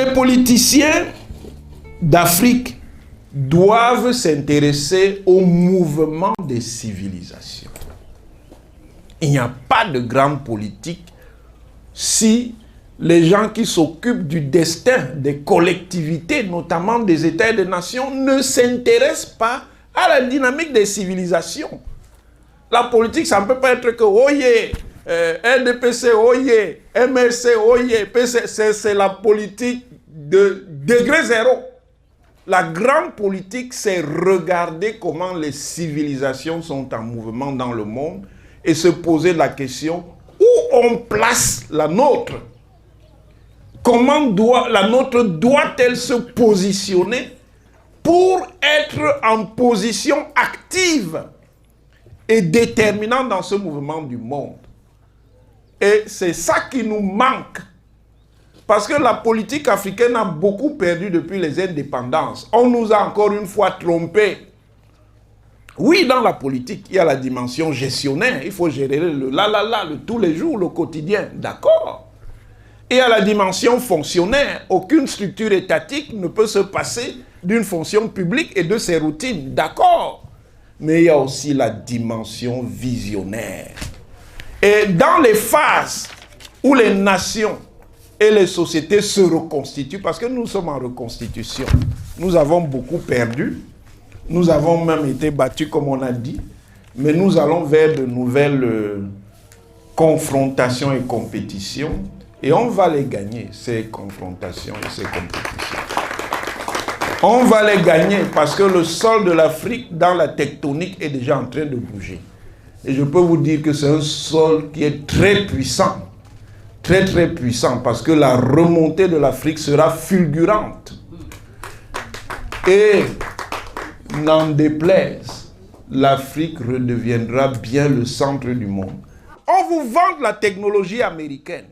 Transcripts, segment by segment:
Les politiciens d'Afrique doivent s'intéresser au mouvement des civilisations. Il n'y a pas de grande politique si les gens qui s'occupent du destin des collectivités, notamment des États et des nations, ne s'intéressent pas à la dynamique des civilisations. La politique, ça ne peut pas être que oye, NDPC oye, MRC oye, PC, c'est la politique de degré zéro. La grande politique, c'est regarder comment les civilisations sont en mouvement dans le monde et se poser la question où on place la nôtre. Comment la nôtre doit-elle se positionner pour être en position active et déterminante dans ce mouvement du monde? Et c'est ça qui nous manque. Parce que la politique africaine a beaucoup perdu depuis les indépendances. On nous a encore une fois trompés. Oui, dans la politique, il y a la dimension gestionnaire. Il faut gérer le tous les jours, le quotidien. D'accord. Et à la dimension fonctionnaire, aucune structure étatique ne peut se passer d'une fonction publique et de ses routines. D'accord. Mais il y a aussi la dimension visionnaire. Et dans les phases où les nations et les sociétés se reconstituent, parce que nous sommes en reconstitution, nous avons beaucoup perdu, nous avons même été battus comme on a dit, mais nous allons vers de nouvelles confrontations et compétitions, et on va les gagner, ces confrontations et ces compétitions. On va les gagner parce que le sol de l'Afrique dans la tectonique est déjà en train de bouger. Et je peux vous dire que c'est un sol qui est très puissant. Très très puissant parce que la remontée de l'Afrique sera fulgurante. Et n'en déplaise, l'Afrique redeviendra bien le centre du monde. On vous vante la technologie américaine.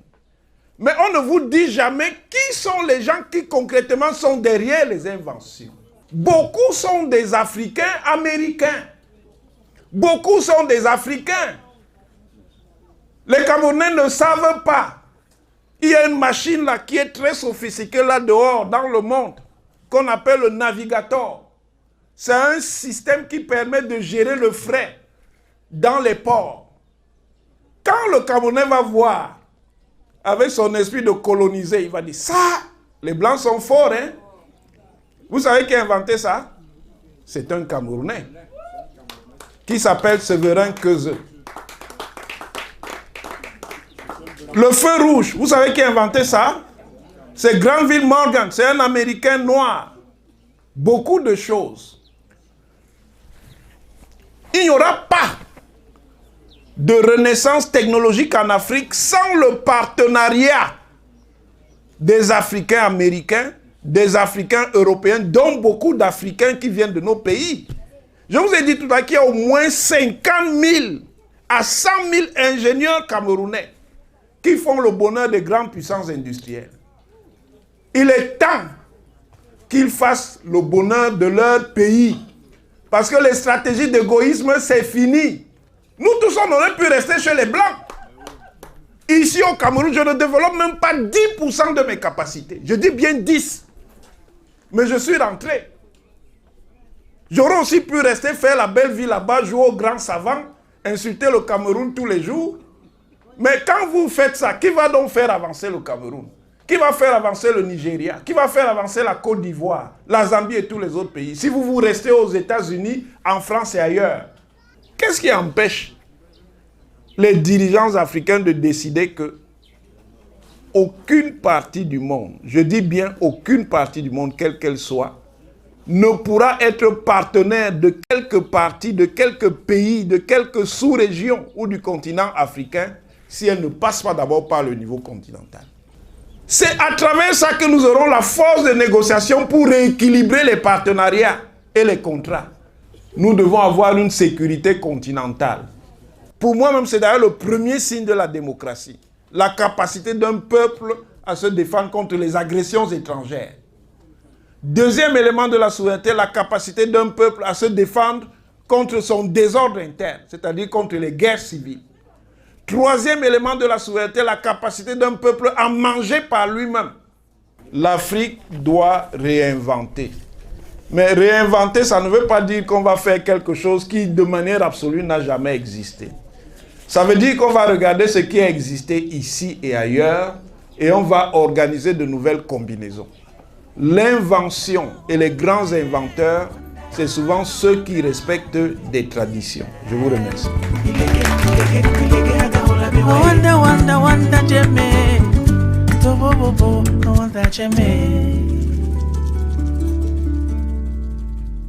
Mais on ne vous dit jamais qui sont les gens qui concrètement sont derrière les inventions. Beaucoup sont des Africains américains. Beaucoup sont des Africains. Les Camerounais ne savent pas. Il y a une machine là qui est très sophistiquée là dehors dans le monde qu'on appelle le navigateur. C'est un système qui permet de gérer le fret dans les ports. Quand le Camerounais va voir avec son esprit de coloniser, il va dire ça, les Blancs sont forts, hein. Vous savez qui a inventé ça? C'est un Camerounais qui s'appelle Séverin Keuse. Le feu rouge, vous savez qui a inventé ça? C'est Granville Morgan, c'est un Américain noir. Beaucoup de choses. Il n'y aura pas de renaissance technologique en Afrique sans le partenariat des Africains américains, des Africains européens, dont beaucoup d'Africains qui viennent de nos pays. Je vous ai dit tout à l'heure qu'il y a au moins 50 000 à 100 000 ingénieurs camerounais qui font le bonheur des grandes puissances industrielles. Il est temps qu'ils fassent le bonheur de leur pays. Parce que les stratégies d'égoïsme, c'est fini. Nous tous, on aurait pu rester chez les Blancs. Ici au Cameroun, je ne développe même pas 10% de mes capacités. Je dis bien 10. Mais je suis rentré. J'aurais aussi pu rester faire la belle vie là-bas, jouer au grand savant, insulter le Cameroun tous les jours. Mais quand vous faites ça, qui va donc faire avancer le Cameroun? Qui va faire avancer le Nigeria? Qui va faire avancer la Côte d'Ivoire, la Zambie et tous les autres pays? Si vous restez aux États-Unis, en France et ailleurs, qu'est-ce qui empêche les dirigeants africains de décider que aucune partie du monde, je dis bien aucune partie du monde, quelle qu'elle soit, ne pourra être partenaire de quelques parties, de quelques pays, de quelques sous-régions ou du continent africain si elle ne passe pas d'abord par le niveau continental. C'est à travers ça que nous aurons la force de négociation pour rééquilibrer les partenariats et les contrats. Nous devons avoir une sécurité continentale. Pour moi-même, c'est d'ailleurs le premier signe de la démocratie. La capacité d'un peuple à se défendre contre les agressions étrangères. Deuxième élément de la souveraineté, la capacité d'un peuple à se défendre contre son désordre interne, c'est-à-dire contre les guerres civiles. Troisième élément de la souveraineté, la capacité d'un peuple à manger par lui-même. l'Afrique doit réinventer. Mais réinventer, ça ne veut pas dire qu'on va faire quelque chose qui, de manière absolue, n'a jamais existé. Ça veut dire qu'on va regarder ce qui a existé ici et ailleurs et on va organiser de nouvelles combinaisons. L'invention et les grands inventeurs, c'est souvent ceux qui respectent des traditions. Je vous remercie. Wanda,